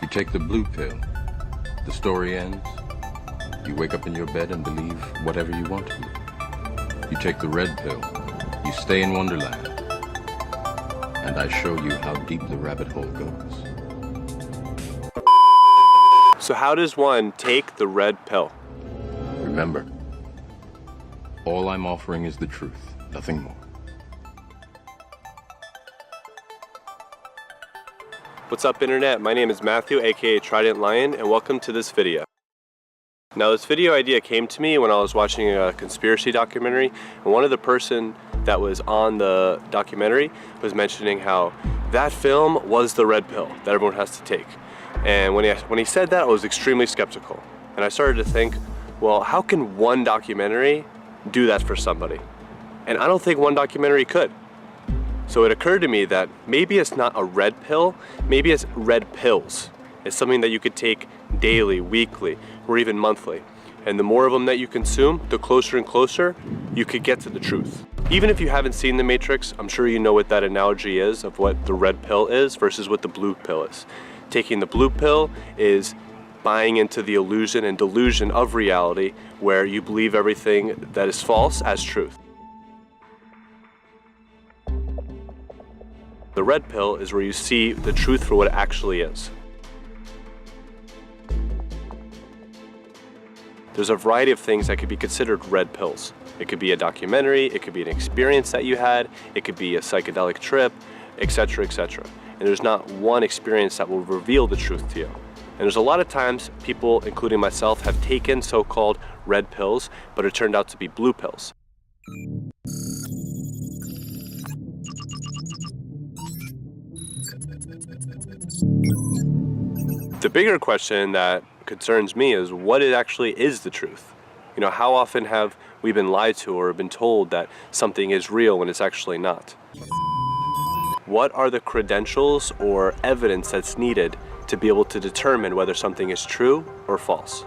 You take the blue pill. The story ends. You wake up in your bed and believe whatever you want to. You take the red pill. You stay in Wonderland. And I show you how deep the rabbit hole goes. So how does one take the red pill? Remember, all I'm offering is the truth, nothing more. What's up, Internet? My name is Matthew, aka Trident Lion, and welcome to this video. Now, this video idea came to me when I was watching a conspiracy documentary, and one of the person that was on the documentary was mentioning how that film was the red pill that everyone has to take. And when he said that, I was extremely skeptical. And I started to think, well, how can one documentary do that for somebody? And I don't think one documentary could. So it occurred to me that maybe it's not a red pill, maybe it's red pills. It's something that you could take daily, weekly, or even monthly. And the more of them that you consume, the closer and closer you could get to the truth. Even if you haven't seen The Matrix, I'm sure you know what that analogy is of what the red pill is versus what the blue pill is. Taking the blue pill is buying into the illusion and delusion of reality where you believe everything that is false as truth. The red pill is where you see the truth for what it actually is. There's a variety of things that could be considered red pills. It could be a documentary, it could be an experience that you had, it could be a psychedelic trip, etc., etc. And there's not one experience that will reveal the truth to you. And there's a lot of times people, including myself, have taken so-called red pills, but it turned out to be blue pills. The bigger question that concerns me is what it actually is the truth. You know, how often have we been lied to or been told that something is real when it's actually not? What are the credentials or evidence that's needed to be able to determine whether something is true or false?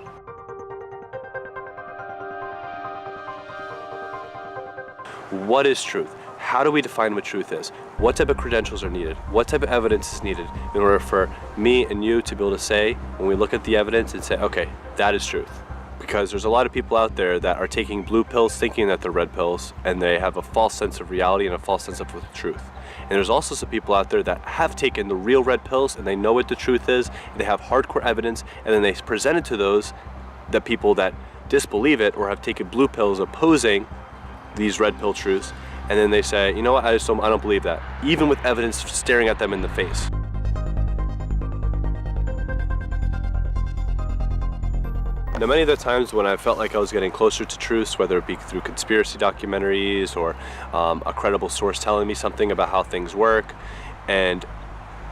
What is truth? How do we define what truth is? What type of credentials are needed? What type of evidence is needed in order for me and you to be able to say, when we look at the evidence and say, okay, that is truth? Because there's a lot of people out there that are taking blue pills thinking that they're red pills, and they have a false sense of reality and a false sense of the truth. And there's also some people out there that have taken the real red pills and they know what the truth is, and they have hardcore evidence, and then they present it to those, the people that disbelieve it or have taken blue pills opposing these red pill truths, and then they say, you know what, I don't believe that, even with evidence staring at them in the face. Now, many of the times when I felt like I was getting closer to truths, whether it be through conspiracy documentaries or a credible source telling me something about how things work, and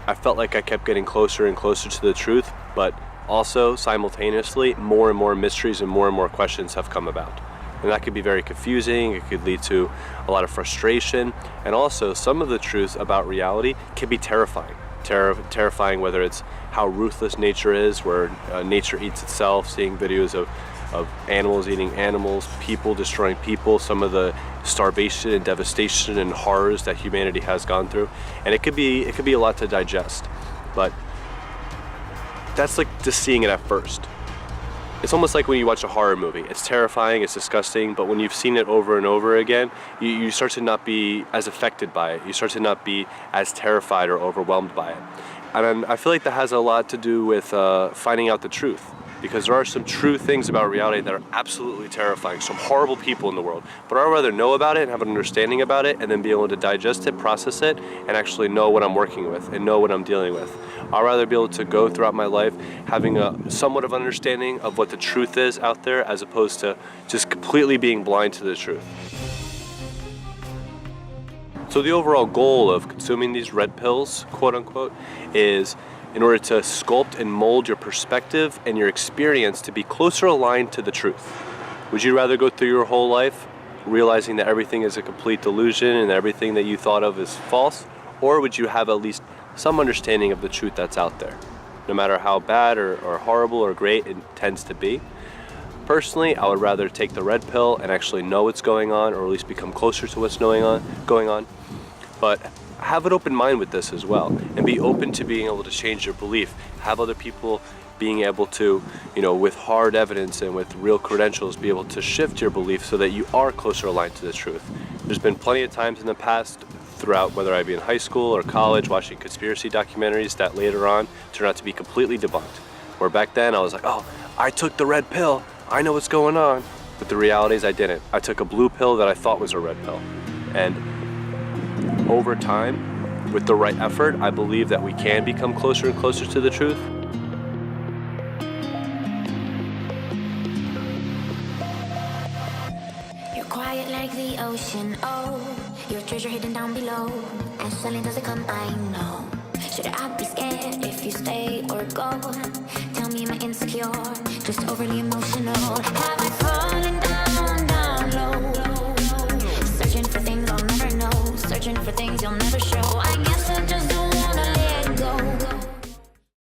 I felt like I kept getting closer and closer to the truth, but also simultaneously more and more mysteries and more questions have come about. And that could be very confusing, it could lead to a lot of frustration, and also some of the truths about reality can be terrifying. Terrifying whether it's how ruthless nature is, where nature eats itself, seeing videos of animals eating animals, people destroying people, some of the starvation and devastation and horrors that humanity has gone through. And it could be a lot to digest, but that's like just seeing it at first. It's almost like when you watch a horror movie. It's terrifying, it's disgusting, but when you've seen it over and over again, you start to not be as affected by it. You start to not be as terrified or overwhelmed by it. And I feel like that has a lot to do with finding out the truth. Because there are some true things about reality that are absolutely terrifying, some horrible people in the world. But I'd rather know about it and have an understanding about it and then be able to digest it, process it, and actually know what I'm working with and know what I'm dealing with. I'd rather be able to go throughout my life having a somewhat of understanding of what the truth is out there as opposed to just completely being blind to the truth. So the overall goal of consuming these red pills, quote unquote, is in order to sculpt and mold your perspective and your experience to be closer aligned to the truth. Would you rather go through your whole life realizing that everything is a complete delusion and everything that you thought of is false? Or would you have at least some understanding of the truth that's out there, no matter how bad or horrible or great it tends to be? Personally, I would rather take the red pill and actually know what's going on, or at least become closer to what's going on. But have an open mind with this as well, and be open to being able to change your belief. Have other people being able to, with hard evidence and with real credentials, be able to shift your belief so that you are closer aligned to the truth. There's been plenty of times in the past, throughout, whether I be in high school or college, watching conspiracy documentaries that later on turn out to be completely debunked. Where back then I was like, oh, I took the red pill, I know what's going on. But the reality is I didn't. I took a blue pill that I thought was a red pill. And over time, with the right effort, I believe that we can become closer and closer to the truth. Quiet like the ocean, oh, your treasure hidden down below. As silent as it come, I know. Should I be scared if you stay or go? Tell me, am I insecure? Just overly emotional. Have I fallen down low? Searching for things I'll never know. Searching for things you'll never show. I guess I just